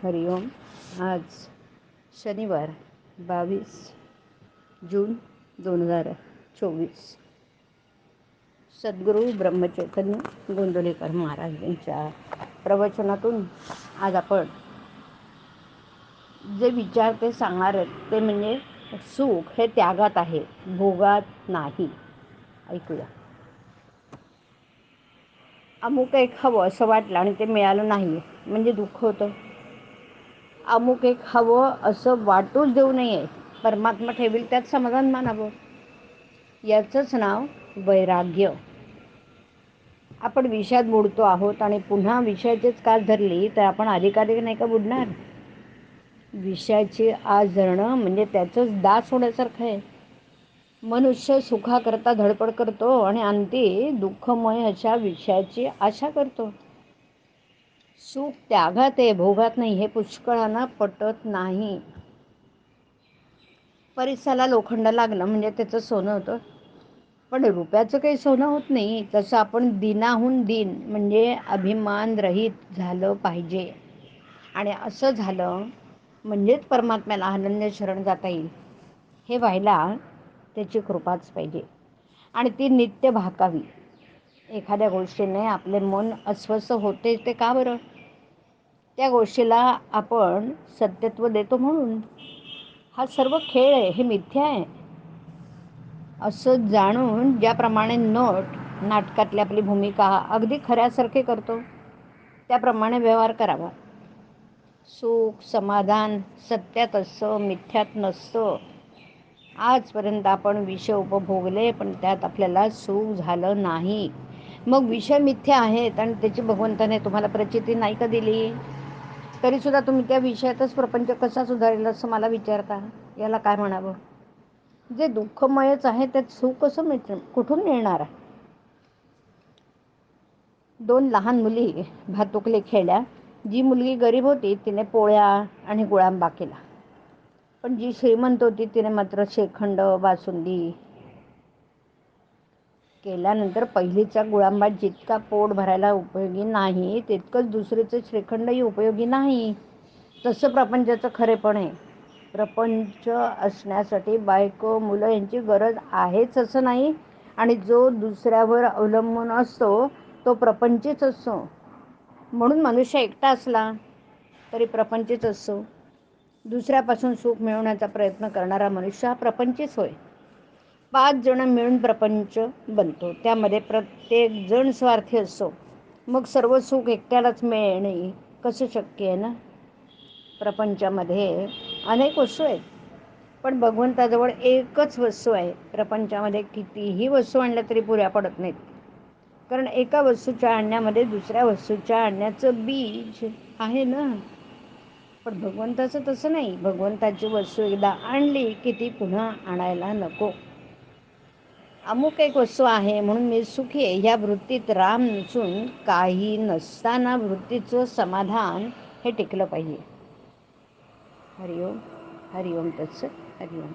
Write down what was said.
हरिओम. आज शनिवार 22 जून 2024. सद्गुरू ब्रह्मचैतन्य गोंदवलेकर महाराज यांच्या प्रवचनातून आज आपण जे विचार ते सांगणार आहेत ते म्हणजे सुख हे त्यागात आहे, भोगात नाही. ऐकूया. अमुक एक हवं असं वाटलं आणि ते मिळालं नाही म्हणजे दुःख होतं. अमुक एक हवं असं वाटूच देऊ नये, परमात्मा ठेवील त्यात समाधान मानावं. याचंच नाव वैराग्य. आपण विषयात बुडतो आहोत आणि पुन्हा विषयाचीच कास धरली तर आपण अधिकाधिक नाही का बुडणार. विषयाची आस धरणं म्हणजे त्याचंच दास होण्यासारखं आहे. मनुष्य सुखाकरता धडपड करतो आणि अंती दुःखमय अशा विषयाची आशा करतो. सुख त्यागात आहे, भोगात नाही, हे पुष्कळांना पटत नाही. परिसाला लोखंड लागलं म्हणजे त्याचं सोनं होतं, पण रुपयाचं काही सोनं होत नाही. तसं आपण दिनाहून दिन म्हणजे अभिमान रहित झालं पाहिजे. आणि असं झालं म्हणजेच परमात्म्याला अनन्य शरण जाता येईल. हे व्हायला त्याची कृपाच पाहिजे आणि ती नित्य भाकावी. एखाद्या गोष्टीने आपले मन अस्वस्थ होते ते का बरं? त्या गोष्टीला आपण सत्यत्व देतो म्हणून. हा सर्व खेळ आहे, हे मिथ्या आहे असं जाणून ज्याप्रमाणे नट नाटकातली आपली भूमिका अगदी खऱ्यासारखे करतो त्याप्रमाणे व्यवहार करावा. सुख समाधान सत्यात असतं, मिथ्यात नसतं. आजपर्यंत आपण विषय उपभोगले पण त्यात आपल्याला सुख झालं नाही. मग विषय मिथ्या आहेत आणि त्याची भगवंताने तुम्हाला प्रचिती नाही का दिली? तरीसुद्धा तुम्ही त्या विषयातच प्रपंच कसा सुधारेल असं मला विचारता. याला काय म्हणावं? जे दुःखमयच आहे त्यात सुख कसं मिळतं, कुठून मिळणार? 2 लहान मुली भातुकली खेळल्या. जी मुलगी गरीब होती तिने पोळ्या आणि गुळांबा केला, पण जी श्रीमंत होती तिने मात्र श्रीखंड बासुंदी केल्यानंतर पहिलीचा गुळांबा जितका पोट भरायला उपयोगी नाही तितकंच दुसरीचं श्रीखंडही उपयोगी नाही. तसं प्रपंचाचं खरेपण आहे. प्रपंच असण्यासाठी बायको मुलं यांची गरज आहेच असं नाही, आणि जो दुसऱ्यावर अवलंबून असतो तो प्रपंचीच असतो. म्हणून मनुष्य एकटा असला तरी प्रपंचीच असतो. दुसऱ्यापासून सुख मिळवण्याचा प्रयत्न करणारा मनुष्य हा प्रपंचीच होय. 5 जण मिळून प्रपंच बनतो, त्यामध्ये प्रत्येक जण स्वार्थी असतो. मग सर्व सुख एकट्यालाच मिळणे कसं शक्य आहे ना? प्रपंचामध्ये अनेक वस्तू आहेत, पण भगवंताजवळ एकच वस्तू आहे. प्रपंचामध्ये कितीही वस्तू आणल्या तरी पुऱ्या पडत नाहीत, कारण एका वस्तूच्या आणण्यामध्ये दुसऱ्या वस्तूच्या आणण्याचं बीज आहे ना. पण भगवंताचं तसं नाही. भगवंताची वस्तू एकदा आणली की ती पुन्हा आणायला नको. अमुक एक वस्तू आहे म्हणून मी सुखी आहे ह्या वृत्तीत राम नसून काही नसताना वृत्तीचं समाधान हे टिकलं पाहिजे. हरिओम. हरिओम तत्सत. हरिओम.